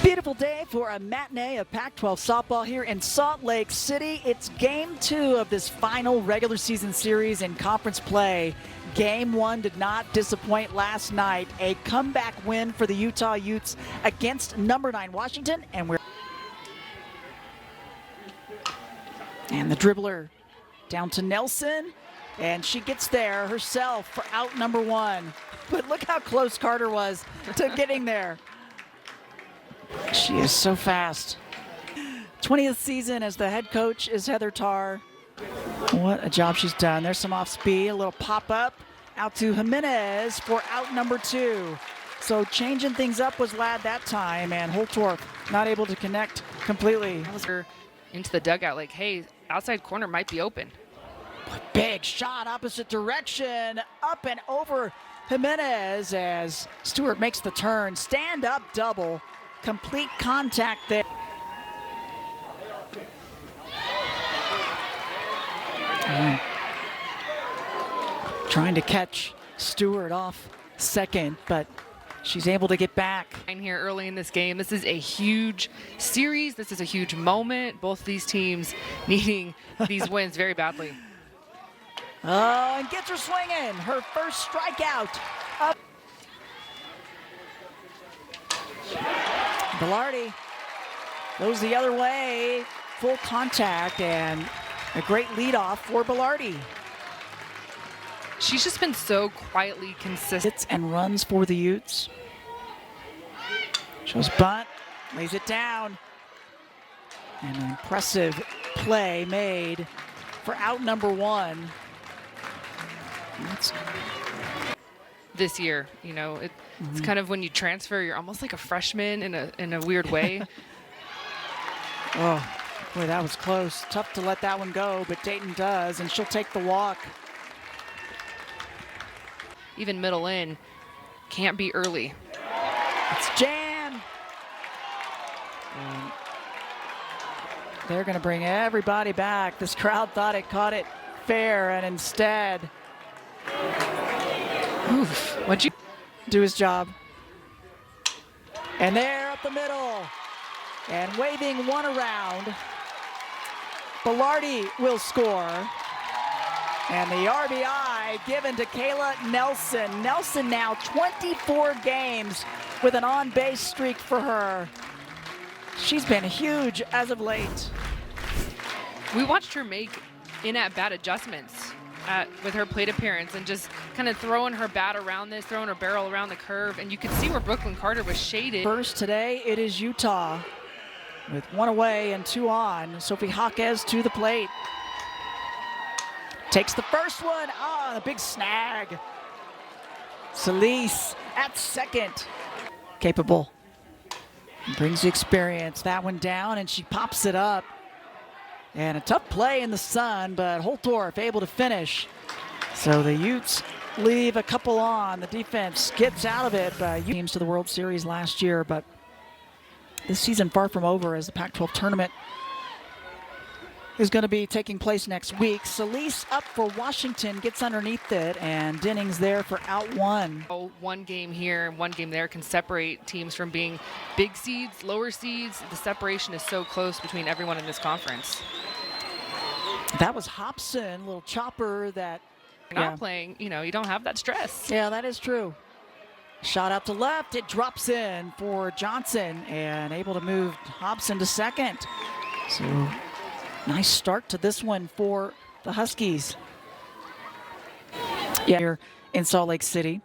Beautiful day for a matinee of Pac-12 softball here in Salt Lake City. It's game 2 of this final regular season series in conference play. Game 1 did not disappoint last night. A comeback win for the Utah Utes against number 9 Washington. And the dribbler down to Nelson. And she gets there herself for out number 1. But look how close Carter was to getting there. She is so fast. 20th season as the head coach is Heather Tarr. What a job she's done. There's some off speed, a little pop up out to Jimenez for out number 2. So changing things up was Ladd that time, and Holtorf not able to connect completely. That was her into the dugout like, hey, outside corner might be open. Big shot, opposite direction, up and over Jimenez as Stewart makes the turn. Stand up double. Complete contact there. Trying to catch Stewart off second, but she's able to get back. Here early in this game, this is a huge series. This is a huge moment. Both these teams needing these wins very badly. Oh, and gets her swinging. Her first strikeout. Up. Velarde goes the other way, full contact, and a great leadoff for Velarde. She's just been so quietly consistent. Hits and runs for the Utes. Shows bunt, lays it down. And an impressive play made for out number 1. This year, you know, it's kind of when you transfer, you're almost like a freshman in a weird way. Oh, boy, that was close. Tough to let that one go, but Dayton does, and she'll take the walk. Even middle in, can't be early. It's jammed. And they're going to bring everybody back. This crowd thought it caught it fair, and instead, oof, what'd you do his job. And there up the middle, and waving one around. Velarde will score. And the RBI given to Kayla Nelson. Nelson now 24 games with an on-base streak for her. She's been huge as of late. We watched her make in-at-bat adjustments with her plate appearance and just kind of throwing her bat around this, throwing her barrel around the curve, and you could see where Brooklyn Carter was shaded. First today, it is Utah with 1 away and 2 on. Sophie Jaquez to the plate. Takes the first one. Ah, a big snag. Solis at second. Capable. Brings the experience. That one down, and she pops it up. And a tough play in the sun, but Holtorf able to finish. So the Utes leave a couple on. The defense gets out of it. Teams to the World Series last year, but this season far from over as the Pac-12 tournament is going to be taking place next week. Solis up for Washington, gets underneath it, and Dennings there for out 1. One game here and one game there can separate teams from being big seeds, lower seeds. The separation is so close between everyone in this conference. That was Hobson, little chopper that... You're not playing, you know, you don't have that stress. Yeah, that is true. Shot out to left, it drops in for Johnson, and able to move Hobson to second. So... nice start to this one for the Huskies. Yeah, here in Salt Lake City.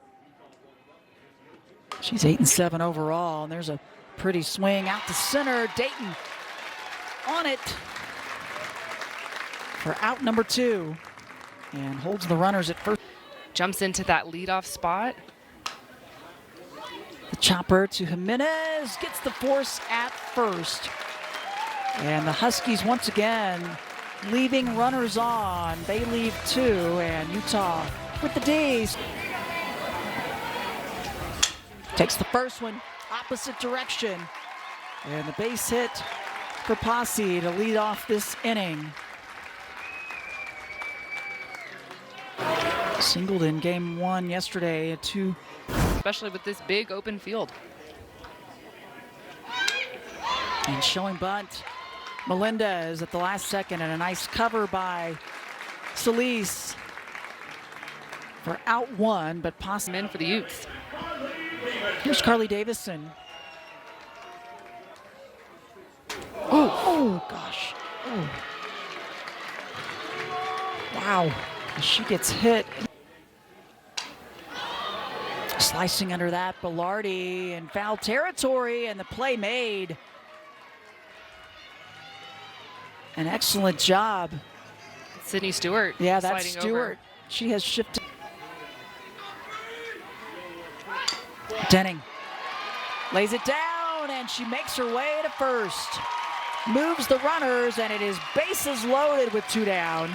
She's 8-7 overall, and there's a pretty swing out to center. Dayton on it for out number 2, and holds the runners at first. Jumps into that leadoff spot. The chopper to Jimenez, gets the force at first. And the Huskies once again leaving runners on. They leave 2, and Utah with the D's. Takes the first one, opposite direction. And the base hit for Posse to lead off this inning. Singled in game 1 yesterday, 2. Especially with this big open field. And showing bunt. Melendez at the last second, and a nice cover by Solis for out one, but possibly in for the Utes. Here's Carly Davison. Oh gosh. Oh. Wow. She gets hit. Slicing under that, Belardi in foul territory, and the play made. An excellent job. Sydney Stewart. Yeah, that's sliding Stewart. over. She has shifted. Denning lays it down, and she makes her way to first. Moves the runners, and it is bases loaded with 2 down.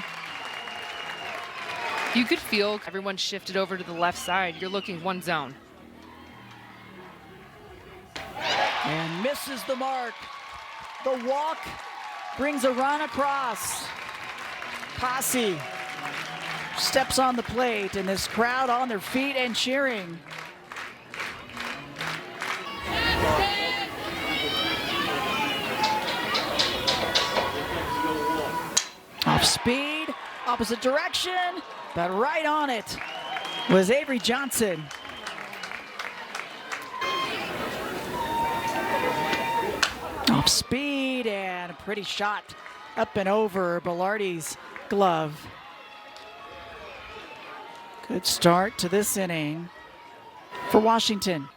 You could feel everyone shifted over to the left side. You're looking one zone. And misses the mark. The walk brings a run across. Posse steps on the plate, and this crowd on their feet and cheering. Off speed, opposite direction, but right on it was Avery Johnson. Off speed, and a pretty shot up and over Belardi's glove. Good start to this inning for Washington.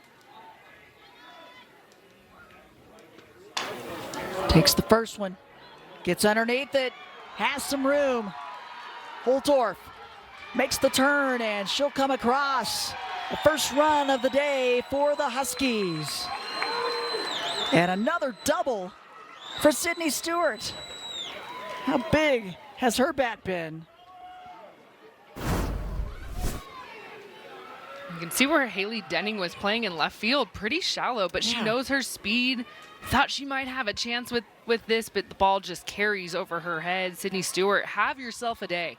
Takes the first one, gets underneath it, has some room. Holtorf makes the turn, and she'll come across. The first run of the day for the Huskies. And another double for Sydney Stewart. How big has her bat been? You can see where Haley Denning was playing in left field, pretty shallow, but she knows her speed. Thought she might have a chance with this, but the ball just carries over her head. Sydney Stewart, have yourself a day.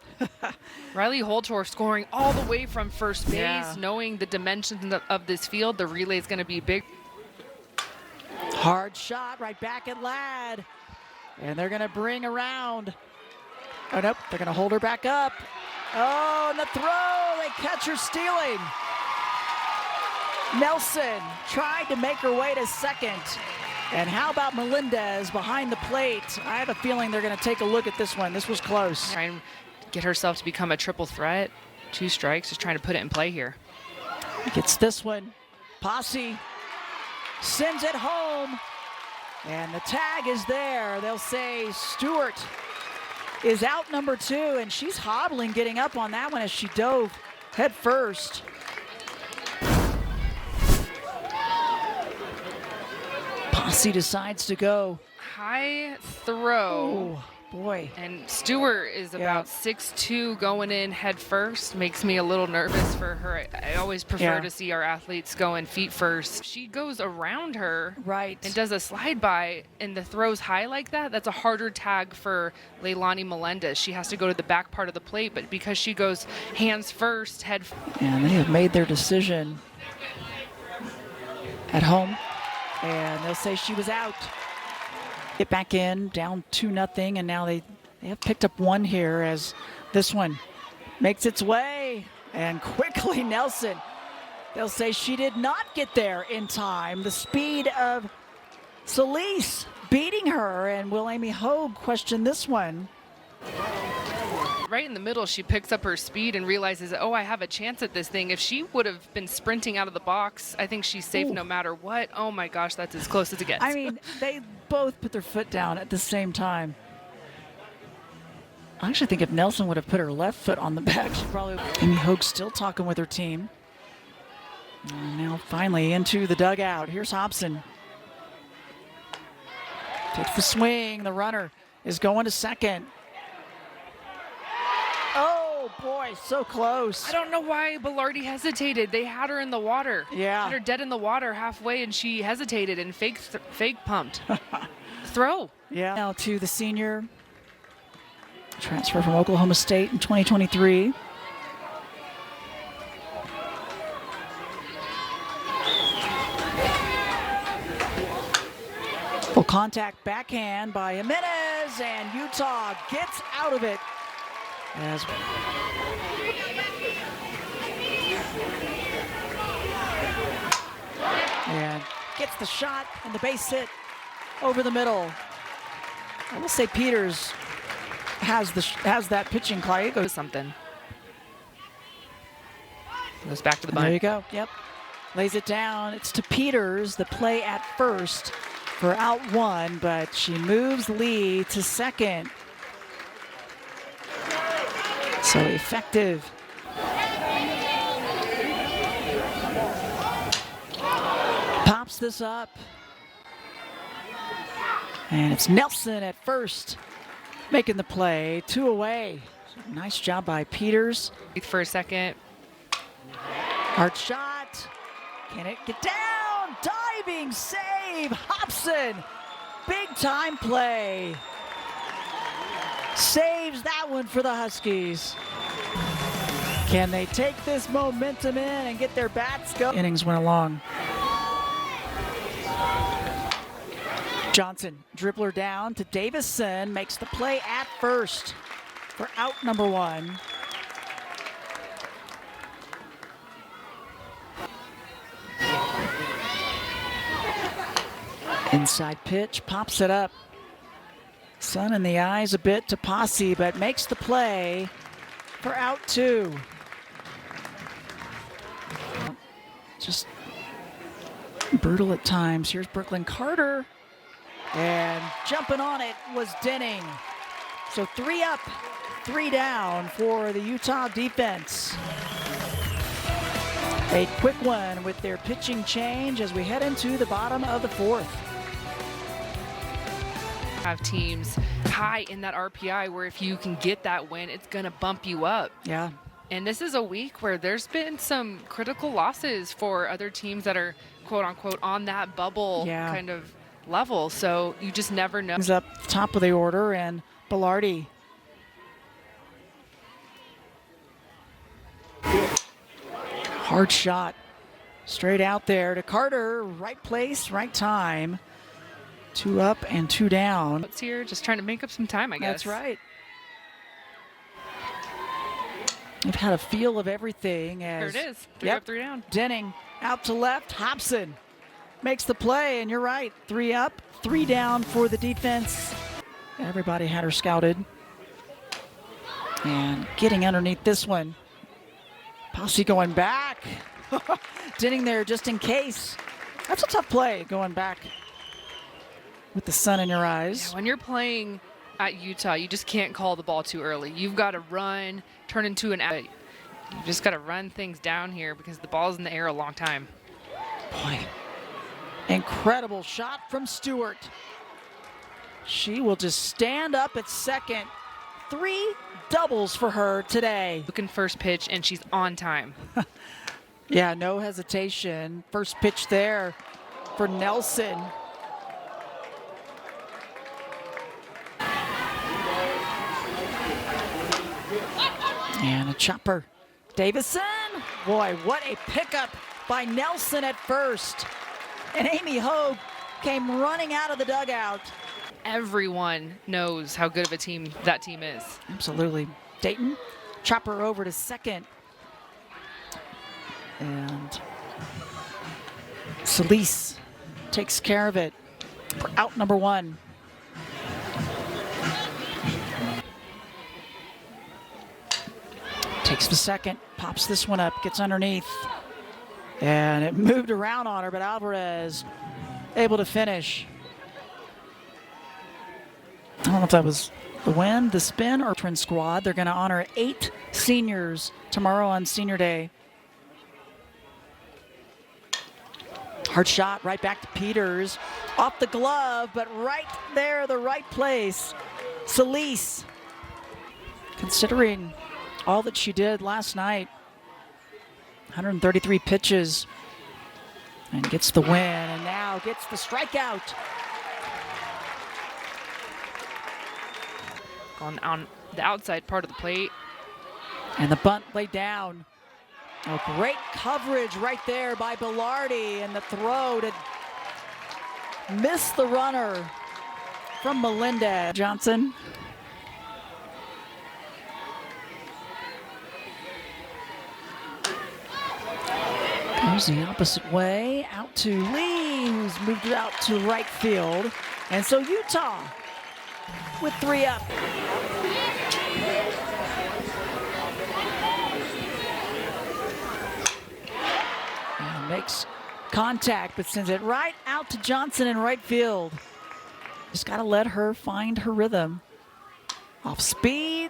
Riley Holtorf scoring all the way from first base, knowing the dimensions of this field. The relay is going to be big. Hard shot right back at Ladd. And they're going to bring around. Oh, nope, they're going to hold her back up. Oh, and the throw, they catch her stealing. Nelson tried to make her way to second. And how about Melendez behind the plate? I have a feeling they're going to take a look at this one. This was close. Trying to get herself to become a triple threat. 2 strikes, just trying to put it in play here. Gets this one. Posse sends it home. And the tag is there. They'll say Stewart is out number 2, and she's hobbling getting up on that one as she dove head first. Posse decides to go. High throw. Oh, boy. And Stewart is about 6'2", going in head first. Makes me a little nervous for her. I always prefer to see our athletes going feet first. She goes around her and does a slide by, and the throw's high like that. That's a harder tag for Leilani Melendez. She has to go to the back part of the plate, but because she goes hands first, head first. And they have made their decision at home. And they'll say she was out. Get back in, down 2-0, and now they have picked up one here as this one makes its way. And quickly Nelson, they'll say she did not get there in time. The speed of Solis beating her, and will Amy Hogue question this one? Right in the middle, she picks up her speed and realizes, oh, I have a chance at this thing. If she would have been sprinting out of the box, I think she's safe no matter what. Oh my gosh, that's as close as it gets. I mean, they both put their foot down at the same time. I actually think if Nelson would have put her left foot on the back, she probably would. Amy Hogue still talking with her team. And now finally into the dugout. Here's Hobson. Takes the swing. The runner is going to second. Oh, boy, so close. I don't know why Belardi hesitated. They had her in the water. Yeah. Had her dead in the water halfway, and she hesitated and fake pumped. Throw. Yeah. Now to the senior. Transfer from Oklahoma State in 2023. Full contact backhand by Jimenez, and Utah gets out of it. And gets the shot and the base hit over the middle. I will say Peters has that pitching clock. It goes something. Goes back to the bunt. There you go. Yep. Lays it down. It's to Peters, the play at first for out one, but she moves Lee to second. So effective. Pops this up. And it's Nelson at first making the play. 2 away. Nice job by Peters. For a second. Hard shot. Can it get down? Diving save. Hobson. Big time play. Saves that one for the Huskies. Can they take this momentum in and get their bats going? Innings went along. Johnson, dribbler down to Davison, makes the play at first for out number one. Inside pitch, pops it up. Sun in the eyes a bit to Posse, but makes the play for out two. Just brutal at times. Here's Brooklyn Carter. And jumping on it was Denning. So 3 up, 3 down for the Utah defense. A quick one with their pitching change as we head into the bottom of the 4th. Have teams high in that RPI where if you can get that win, it's going to bump you up. Yeah. And this is a week where there's been some critical losses for other teams that are quote unquote on that bubble kind of level. So you just never know. He's up top of the order, and Belardi. Hard shot. Straight out there to Carter. Right place, right time. 2 up and 2 down. It's here just trying to make up some time, I guess. That's right. They've had a feel of everything. As, there it is. 3 up, 3 down. Denning out to left. Hobson makes the play, and you're right. 3 up, 3 down for the defense. Everybody had her scouted. And getting underneath this one. Posse going back. Denning there just in case. That's a tough play going back with the sun in your eyes. Yeah, when you're playing at Utah, you just can't call the ball too early. You've got to run, turn into an out. You just got to run things down here because the ball's in the air a long time. Boy, incredible shot from Stewart. She will just stand up at second. 3 doubles for her today. Looking first pitch, and she's on time. Yeah, no hesitation. First pitch there for Nelson. And a chopper. Davison. Boy, what a pickup by Nelson at first. And Amy Hogue came running out of the dugout. Everyone knows how good of a team that team is. Absolutely. Dayton, chopper over to second. And Solis takes care of it for out number one. Takes the second, pops this one up, gets underneath. And it moved around on her, but Alvarez able to finish. I don't know if that was the win, the spin, or Twin Squad. They're going to honor 8 seniors tomorrow on Senior Day. Hard shot right back to Peters. Off the glove, but right there, the right place. Solis, considering all that she did last night, 133 pitches, and gets the win, and now gets the strikeout. On the outside part of the plate. And the bunt laid down. Oh, great coverage right there by Belardi, and the throw to miss the runner. from Melinda Johnson. Goes the opposite way, out to Lee, who's moved it out to right field. And so Utah with 3 up. And makes contact, but sends it right out to Johnson in right field. Just got to let her find her rhythm. Off speed,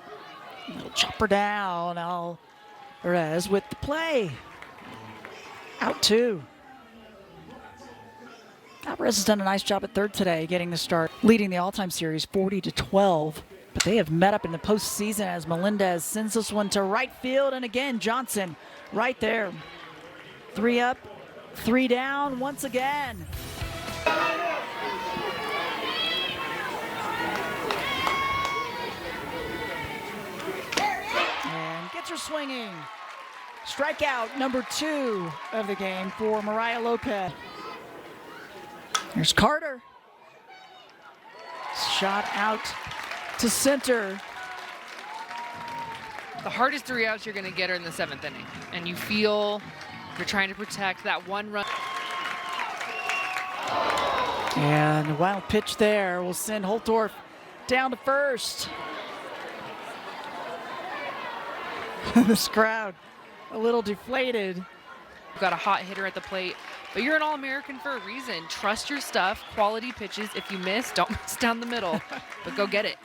little chopper down. Alvarez with the play. Out 2. Alvarez has done a nice job at third today, getting the start, leading the all-time series 40-12. But they have met up in the postseason as Melendez sends this one to right field, and again Johnson right there. 3 up, 3 down once again. And gets her swinging. Strikeout number 2 of the game for Mariah Lopez. Here's Carter. Shot out to center. The hardest 3 outs you're going to get are in the 7th inning. And you feel you're trying to protect that 1 run. And a wild pitch there will send Holtorf down to first. This crowd a little deflated. You've got a hot hitter at the plate, but you're an All-American for a reason. Trust your stuff, quality pitches. If you miss, don't miss down the middle, but go get it.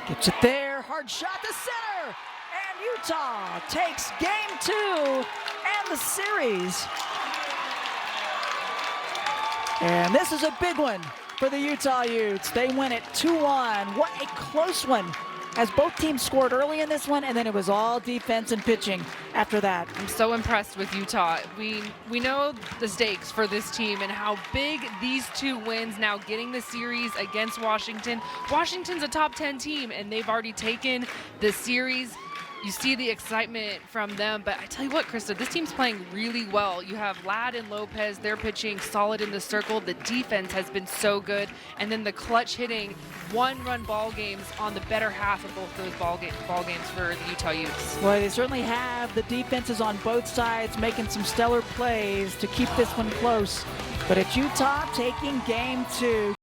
Gets it there, hard shot to center, and Utah takes game 2 and the series. And this is a big one for the Utah Utes. They win it 2-1. What a close one, as both teams scored early in this one, and then it was all defense and pitching after that. I'm so impressed with Utah. We know the stakes for this team and how big these 2 wins, now getting the series against Washington. Washington's a top 10 team, and they've already taken the series. You see the excitement from them, but I tell you what, Krista, this team's playing really well. You have Ladd and Lopez, they're pitching solid in the circle. The defense has been so good, and then the clutch hitting 1-run ball games on the better half of both those ball games for the Utah Utes. Well, they certainly have the defenses on both sides making some stellar plays to keep this one close, but it's Utah taking game 2.